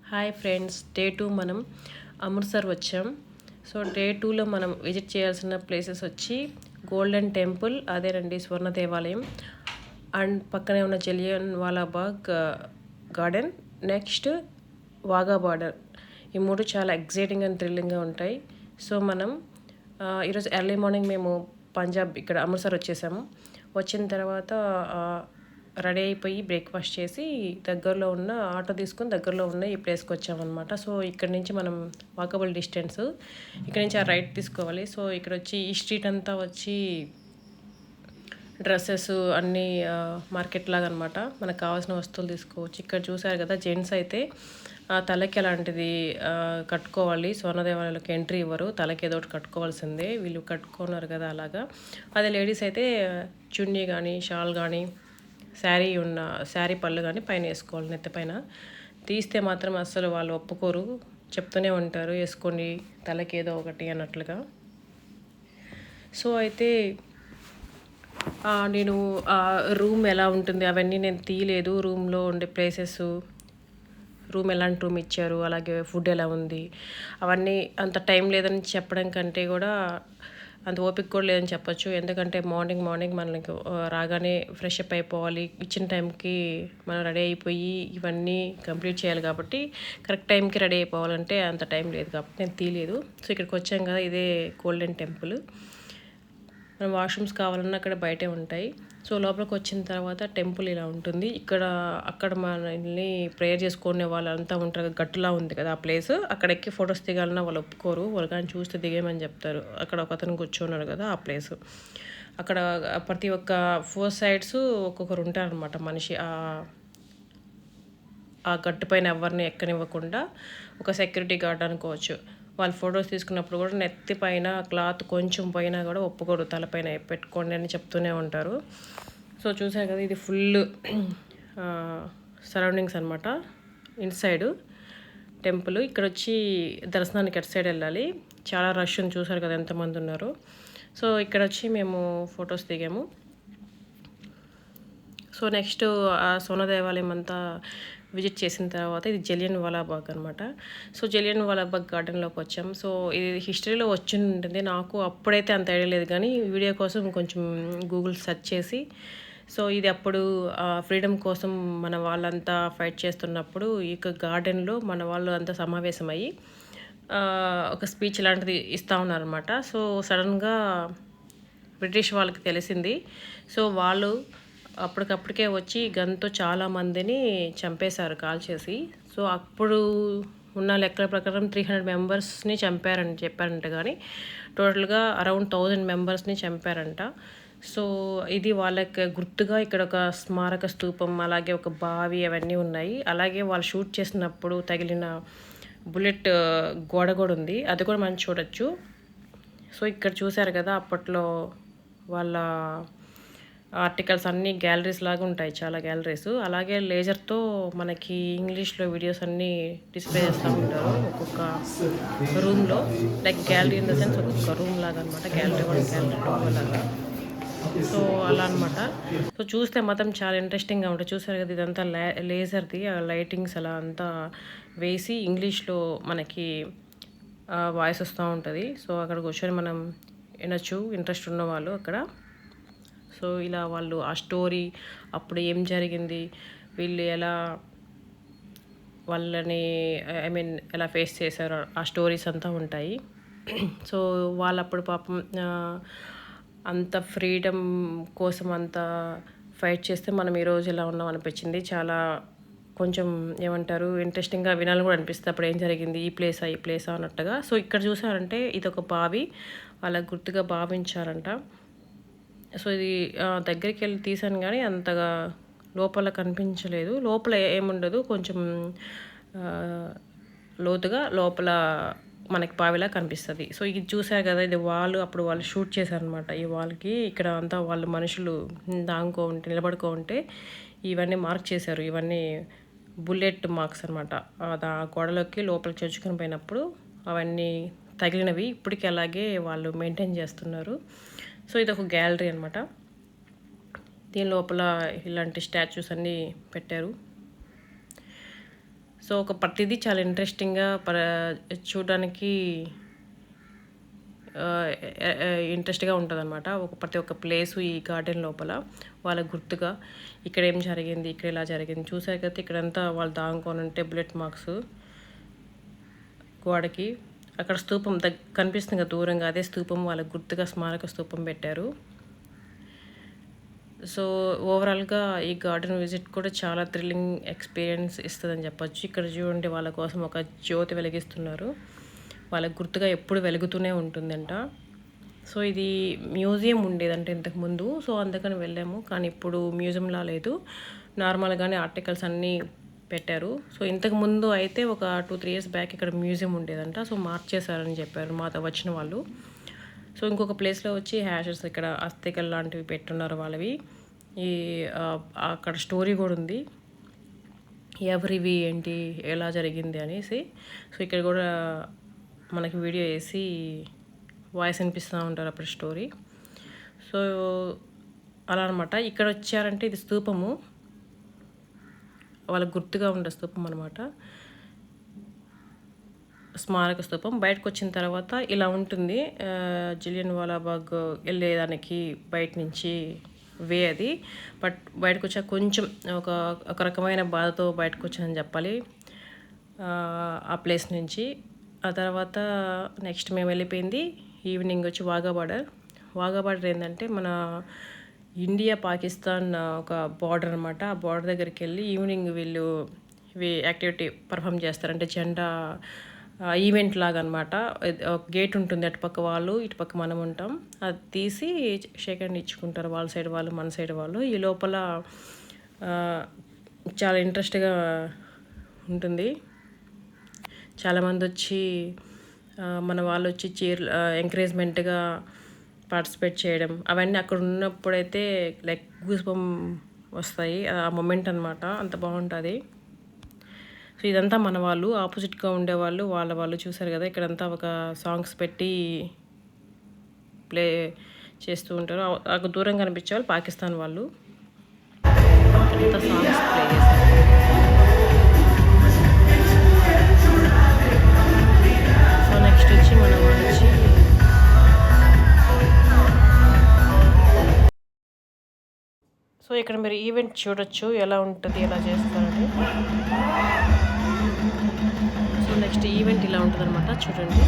Hi friends, day 2 మనం అమృత్సర్ వచ్చాం. So day 2లో మనం విజిట్ చేయాల్సిన ప్లేసెస్ వచ్చి గోల్డెన్ టెంపుల్, అదేనండి స్వర్ణ దేవాలయం, అండ్ పక్కనే ఉన్న జలియన్ వాలాబాగ్ గార్డెన్, నెక్స్ట్ వాఘా బార్డర్. ఈ మూడు చాలా ఎగ్జైటింగ్ అండ్ థ్రిల్లింగ్గా ఉంటాయి. సో మనం ఈరోజు ఎర్లీ మార్నింగ్ మేము పంజాబ్ ఇక్కడ అమృత్సర్ వచ్చేసాము. వచ్చిన తర్వాత రెడీ అయిపోయి బ్రేక్ఫాస్ట్ చేసి దగ్గరలో ఉన్న ఆటో తీసుకొని దగ్గరలో ఉన్న ఈ ప్లేస్కి వచ్చామన్నమాట. సో ఇక్కడ నుంచి మనం వాకబుల్ డిస్టెన్స్, ఇక్కడ నుంచి ఆ రైట్ తీసుకోవాలి. సో ఇక్కడ వచ్చి ఈ స్ట్రీట్ అంతా వచ్చి డ్రెస్సెస్ అన్నీ మార్కెట్ లాగా అనమాట. మనకు కావాల్సిన వస్తువులు తీసుకోవచ్చు. ఇక్కడ చూసారు కదా, జెంట్స్ అయితే తలకి అలాంటిది కట్టుకోవాలి. స్వర్ణ దేవాలయంలోకి ఎంట్రీ ఇవ్వరు, తలకి ఏదో ఒకటి కట్టుకోవాల్సిందే. వీళ్ళు కట్టుకున్నారు కదా అలాగా. అదే లేడీస్ అయితే చున్నీ కానీ షాల్ కానీ శారీ పళ్ళు కానీ పైన వేసుకోవాలి, నెత్తి పైన. తీస్తే మాత్రం అస్సలు వాళ్ళు ఒప్పుకోరు, చెప్తూనే ఉంటారు వేసుకోండి తలకి ఏదో ఒకటి అన్నట్లుగా. సో అయితే నేను రూమ్ ఎలా ఉంటుంది అవన్నీ నేను తీయలేదు. రూమ్లో ఉండే ప్లేసెస్, రూమ్ ఎలాంటి రూమ్ ఇచ్చారు, అలాగే ఫుడ్ ఎలా ఉంది, అవన్నీ అంత టైం లేదని చెప్పడం కంటే కూడా అంత ఓపిక కూడా లేదని చెప్పొచ్చు. ఎందుకంటే మార్నింగ్ మనకి రాగానే ఫ్రెష్ అప్ అయిపోవాలి, ఇచ్చిన టైంకి మనం రెడీ అయిపోయి ఇవన్నీ కంప్లీట్ చేయాలి. కాబట్టి కరెక్ట్ టైంకి రెడీ అయిపోవాలంటే అంత టైం లేదు, కాబట్టి నేను తీయలేదు. సో ఇక్కడికి వచ్చాం కదా, ఇదే గోల్డెన్ టెంపుల్. మనం వాష్రూమ్స్ కావాలన్నా అక్కడ బయటే ఉంటాయి. సో లోపలికి వచ్చిన తర్వాత టెంపుల్ ఇలా ఉంటుంది. అక్కడ మనల్ని ప్రేయర్ చేసుకునే వాళ్ళంతా ఉంటారు. గట్టులా ఉంది కదా ఆ ప్లేస్, అక్కడ ఎక్కి ఫొటోస్ దిగాలన్నా వాళ్ళు ఒప్పుకోరు. వాళ్ళు కానీ చూస్తే దిగేయమని చెప్తారు. అక్కడ ఒక అతను కూర్చున్నాడు కదా ఆ ప్లేస్. అక్కడ ప్రతి ఒక్క 4 sides ఒక్కొక్కరు ఉంటారనమాట మనిషి. ఆ గట్టు పైన ఎవరిని ఎక్కనివ్వకుండా ఒక సెక్యూరిటీ గార్డ్ అనుకోవచ్చు. వాళ్ళు ఫొటోస్ తీసుకున్నప్పుడు కూడా నెత్తి పైన క్లాత్ కొంచెం పోయినా కూడా ఒప్పుకోరు, తలపైన పెట్టుకోండి అని చెప్తూనే ఉంటారు. సో చూసారు కదా, ఇది ఫుల్ సరౌండింగ్స్ అనమాట. Inside temple. ఇక్కడ వచ్చి దర్శనానికి అటు సైడ్ వెళ్ళాలి. చాలా రష్ ఉంది, చూసారు కదా ఎంతమంది ఉన్నారు. సో ఇక్కడ వచ్చి మేము ఫొటోస్ దిగాము. సో నెక్స్ట్ ఆ సోన దేవాలయం అంతా విజిట్ చేసిన తర్వాత ఇది జలియన్ వాలాబాగ్ అనమాట. సో జలియన్ వాలాబాగ్ గార్డెన్లోకి వచ్చాం. సో ఇది హిస్టరీలో వచ్చి ఉంటుంది, నాకు అప్పుడైతే అంత ఐడియా లేదు, కానీ వీడియో కోసం కొంచెం గూగుల్ సెర్చ్ చేసి, సో ఇది అప్పుడు ఫ్రీడమ్ కోసం మన వాళ్ళంతా ఫైట్ చేస్తున్నప్పుడు ఈ గార్డెన్లో మన వాళ్ళు అంతా సమావేశమయ్యి ఒక స్పీచ్ లాంటిది ఇస్తూ ఉన్నారనమాట. సో సడన్గా బ్రిటిష్ వాళ్ళకి తెలిసింది. సో వాళ్ళు అప్పటికప్పటికే వచ్చి గన్తో చాలామందిని చంపేశారు, కాల్చేసి. సో అప్పుడు ఉన్న లెక్కల ప్రకారం 300 మెంబర్స్ని చంపారని చెప్పారంట, కానీ టోటల్గా అరౌండ్ 1000 మెంబర్స్ని చంపారంట. సో ఇది వాళ్ళకి గుర్తుగా ఇక్కడ ఒక స్మారక స్తూపం, అలాగే ఒక బావి అవన్నీ ఉన్నాయి. అలాగే వాళ్ళు షూట్ చేసినప్పుడు తగిలిన బుల్లెట్ గోడ కూడా ఉంది, అది కూడా మనం చూడొచ్చు. సో ఇక్కడ చూసారు కదా, అప్పట్లో వాళ్ళ ఆర్టికల్స్ అన్నీ గ్యాలరీస్ లాగా ఉంటాయి, చాలా గ్యాలరీస్. అలాగే లేజర్తో మనకి ఇంగ్లీష్లో వీడియోస్ అన్నీ డిస్ప్లే చేస్తూ ఉంటారు ఒక్కొక్క రూమ్లో. Like gallery in the sense ఒక్కొక్క రూమ్ లాగా అనమాట, గ్యాలరీ 1 గ్యాలరీ 2 లాగా. సో అలా అనమాట. సో చూస్తే మాత్రం చాలా ఇంట్రెస్టింగ్గా ఉంటుంది. చూసారు కదా, ఇదంతా లేజర్ది, ఆ లైటింగ్స్ అలా అంతా వేసి ఇంగ్లీష్లో మనకి వాయిస్ వస్తూ ఉంటుంది. సో అక్కడ కూర్చొని మనం వినొచ్చు, ఇంట్రెస్ట్ ఉన్న వాళ్ళు అక్కడ. సో ఇలా వాళ్ళు ఆ స్టోరీ, అప్పుడు ఏం జరిగింది, వీళ్ళు ఎలా వాళ్ళని ఎలా ఫేస్ చేశారో ఆ స్టోరీస్ అంతా ఉంటాయి. సో వాళ్ళు అప్పుడు పాపం అంత ఫ్రీడమ్ కోసం అంత ఫైట్ చేస్తే మనం ఈరోజు ఎలా ఉన్నాం అనిపించింది. చాలా కొంచెం ఏమంటారు, ఇంట్రెస్టింగ్గా వినాలని కూడా అనిపిస్తుంది. అప్పుడు ఏం జరిగింది, ఈ ప్లేసా అన్నట్టుగా. సో ఇక్కడ చూసారంటే ఇది ఒక బావి, వాళ్ళకి గుర్తుగా భావించారంట. సో ఇది దగ్గరికి వెళ్ళి తీసాను, కానీ అంతగా లోపల కనిపించలేదు. లోపల ఏముండదు, కొంచెం లోతుగా లోపల మనకి బావిలా కనిపిస్తుంది. సో ఇది చూసారు కదా, ఇది అప్పుడు వాళ్ళు షూట్ చేశారనమాట. ఈ వాల్కి ఇక్కడ అంతా వాళ్ళు మనుషులు నిలబడుకో ఉంటే ఇవన్నీ మార్క్ చేశారు. ఇవన్నీ బుల్లెట్ మార్క్స్ అనమాట. ఆ గోడలోకి లోపలికి చొచ్చుకొని పోయినప్పుడు అవన్నీ తగిలినవి. ఇప్పటికీ అలాగే వాళ్ళు మెయింటైన్ చేస్తున్నారు. సో ఇది ఒక గ్యాలరీ అనమాట. దీని లోపల ఇలాంటి స్టాచ్యూస్ అన్నీ పెట్టారు. సో ఒక ప్రతిదీ చాలా ఇంట్రెస్టింగ్గా చూడడానికి ఇంట్రెస్ట్గా ఉంటుందన్నమాట. ప్రతి ఒక్క ప్లేసు ఈ గార్డెన్ లోపల వాళ్ళకి గుర్తుగా ఇక్కడ ఏం జరిగింది, ఇక్కడ ఇలా జరిగింది. చూసారు కదా ఇక్కడంతా వాళ్ళు దాంకొని ఉంటే బుల్లెట్ మార్క్స్ గోడకి. అక్కడ స్తూపం కనిపిస్తుంది కదా దూరంగా, అదే స్తూపం వాళ్ళకి గుర్తుగా స్మారక స్తూపం పెట్టారు. సో ఓవరాల్గా ఈ గార్డెన్ విజిట్ కూడా చాలా థ్రిల్లింగ్ ఎక్స్పీరియన్స్ ఇస్తుందని చెప్పొచ్చు. ఇక్కడ చూడండి వాళ్ళ కోసం ఒక జ్యోతి వెలిగిస్తున్నారు, వాళ్ళకి గుర్తుగా ఎప్పుడు వెలుగుతూనే ఉంటుందంట. సో ఇది మ్యూజియం ఉండేదంటే ఇంతకుముందు, సో అందుకని వెళ్ళాము. కానీ ఇప్పుడు మ్యూజియంలా లేదు, నార్మల్గానే ఆర్టికల్స్ అన్నీ పెట్టారు. సో ఇంతకుముందు అయితే ఒక 2-3 ఇయర్స్ బ్యాక్ ఇక్కడ మ్యూజియం ఉండేదంట. సో మార్చేశారని చెప్పారు మాతో వచ్చిన వాళ్ళు. సో ఇంకొక ప్లేస్లో వచ్చి హ్యాషెస్ ఇక్కడ అస్థికలు లాంటివి పెట్టున్నారు వాళ్ళవి. ఈ అక్కడ స్టోరీ కూడా ఉంది, ఎవరివి ఏంటి ఎలా జరిగింది అనేసి. సో ఇక్కడ కూడా మనకి వీడియో వేసి వాయిస్ వినిపిస్తూ ఉంటారు అప్పుడు స్టోరీ. సో అలా అనమాట. ఇక్కడ వచ్చారంటే ఇది స్తూపము, వాళ్ళకి గుర్తుగా ఉండే స్తూపం అనమాట, స్మారక స్తూపం. బయటకు వచ్చిన తర్వాత ఇలా ఉంటుంది జలియన్ వాలాబాగ్ వెళ్ళేదానికి బయట నుంచి వే అది. బట్ బయటకు వచ్చాక కొంచెం ఒక రకమైన బాధతో బయటకు వచ్చానని చెప్పాలి ఆ ప్లేస్ నుంచి. ఆ తర్వాత నెక్స్ట్ మేము వెళ్ళిపోయింది ఈవినింగ్ వచ్చి వాఘా బార్డర్. వాఘా బార్డర్ ఏంటంటే మన ఇండియా పాకిస్తాన్ ఒక బార్డర్ అనమాట. ఆ బార్డర్ దగ్గరికి వెళ్ళి ఈవినింగ్ వీళ్ళు యాక్టివిటీ పర్ఫామ్ చేస్తారంటే జెండా ఈవెంట్ లాగా అనమాట. గేట్ ఉంటుంది, అటుపక్క వాళ్ళు ఇటుపక్క మనం ఉంటాం. అది తీసి షేక్ హ్యాండ్ ఇచ్చుకుంటారు, వాళ్ళ సైడ్ వాళ్ళు మన సైడ్ వాళ్ళు. ఈ లోపల చాలా ఇంట్రెస్ట్గా ఉంటుంది. చాలామంది వచ్చి మన వాళ్ళు వచ్చి ఎంకరేజ్మెంట్గా పార్టిసిపేట్ చేయడం అవన్నీ అక్కడ ఉన్నప్పుడైతే లైక్ గూస్బం వస్తాయి. ఆ మొమెంట్ అనమాట, అంత బాగుంటుంది. సో ఇదంతా మన వాళ్ళు, ఆపోజిట్గా ఉండేవాళ్ళు వాళ్ళు చూసారు కదా. ఇక్కడంతా ఒక సాంగ్స్ పెట్టి ప్లే చేస్తూ ఉంటారు. నాకు దూరంగా కనిపించే వాళ్ళు పాకిస్తాన్ వాళ్ళు, ఇక్కడంతా సాంగ్స్ ప్లే చేస్తారు. సో నెక్స్ట్ వచ్చి మనం వచ్చి సో ఇక్కడ మీరు ఈవెంట్ చూడొచ్చు ఎలా ఉంటుంది, ఎలా చేస్తారని. సో నెక్స్ట్ ఈవెంట్ ఇలా ఉంటుంది అనమాట, చూడండి.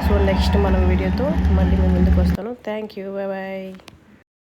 సో నెక్స్ట్ మనం వీడియోతో మళ్ళీ మేము ముందుకు వస్తాను. Thank you. Bye bye.